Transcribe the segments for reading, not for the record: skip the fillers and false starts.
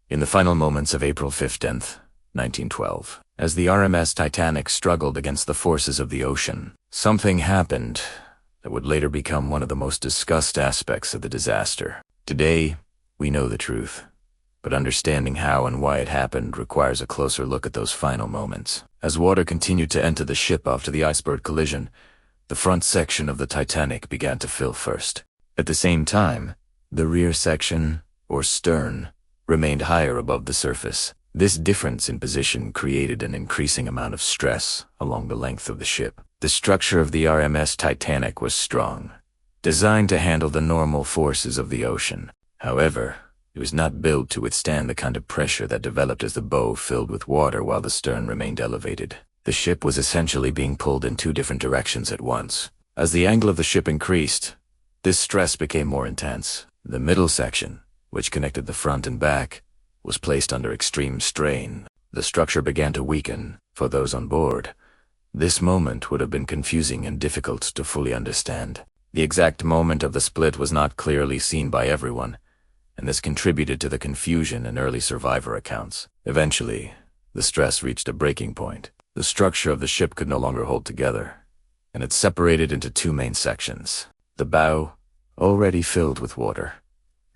In the final moments of April 15th, 1912, as the RMS Titanic struggled against the forces of the ocean, something happened that would later become one of the most discussed aspects of the disaster. Today, we know the truth, but understanding how and why it happened requires a closer look at those final moments. As water continued to enter the ship after the iceberg collision, the front section of the Titanic began to fill first. At the same time, the rear section, or stern, remained higher above the surface. This difference in position created an increasing amount of stress along the length of the ship. The structure of the RMS Titanic was strong, designed to handle the normal forces of the ocean. However, it was not built to withstand the kind of pressure that developed as the bow filled with water while the stern remained elevated. The ship was essentially being pulled in two different directions at once. As the angle of the ship increased, this stress became more intense. The middle section, which connected the front and back, was placed under extreme strain. The structure began to weaken. For those on board, this moment would have been confusing and difficult to fully understand. The exact moment of the split was not clearly seen by everyone, and this contributed to the confusion in early survivor accounts. Eventually, the stress reached a breaking point. The structure of the ship could no longer hold together, and it separated into two main sections. The bow, already filled with water,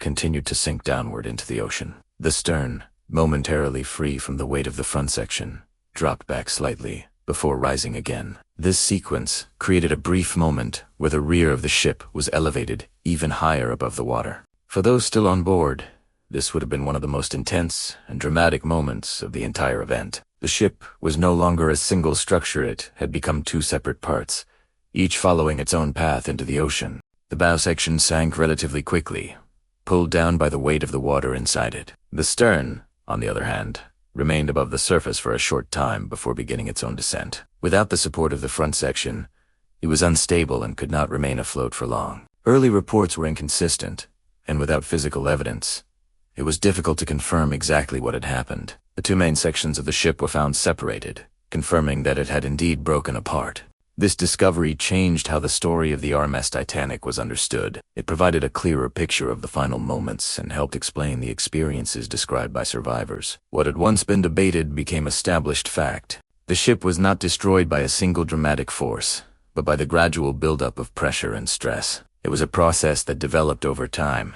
continued to sink downward into the ocean. The stern, momentarily free from the weight of the front section, dropped back slightly before rising again. This sequence created a brief moment where the rear of the ship was elevated even higher above the water. For those still on board, this would have been one of the most intense and dramatic moments of the entire event. The ship was no longer a single structure. It had become two separate parts, each following its own path into the ocean. The bow section sank relatively quickly, pulled down by the weight of the water inside it. The stern, on the other hand, remained above the surface for a short time before beginning its own descent. Without the support of the front section, it was unstable and could not remain afloat for long. Early reports were inconsistent, and without physical evidence, it was difficult to confirm exactly what had happened. The two main sections of the ship were found separated, confirming that it had indeed broken apart. This discovery changed how the story of the RMS Titanic was understood. It provided a clearer picture of the final moments and helped explain the experiences described by survivors. What had once been debated became established fact. The ship was not destroyed by a single dramatic force, but by the gradual buildup of pressure and stress. It was a process that developed over time,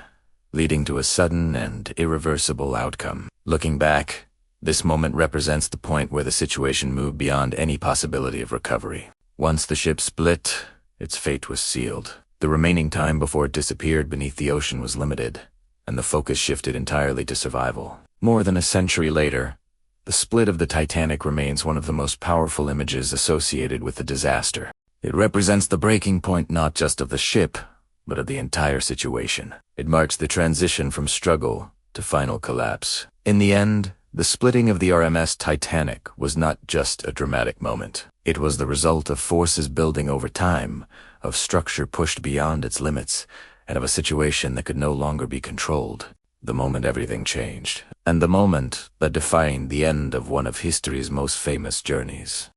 leading to a sudden and irreversible outcome. Looking back, this moment represents the point where the situation moved beyond any possibility of recovery. Once the ship split, its fate was sealed. The remaining time before it disappeared beneath the ocean was limited, and the focus shifted entirely to survival. More than a century later, the split of the Titanic remains one of the most powerful images associated with the disaster. It represents the breaking point not just of the ship, but of the entire situation. It marks the transition from struggle to final collapse. In the end, the splitting of the RMS Titanic was not just a dramatic moment. It was the result of forces building over time, of structure pushed beyond its limits, and of a situation that could no longer be controlled. The moment everything changed, and the moment that defined the end of one of history's most famous journeys.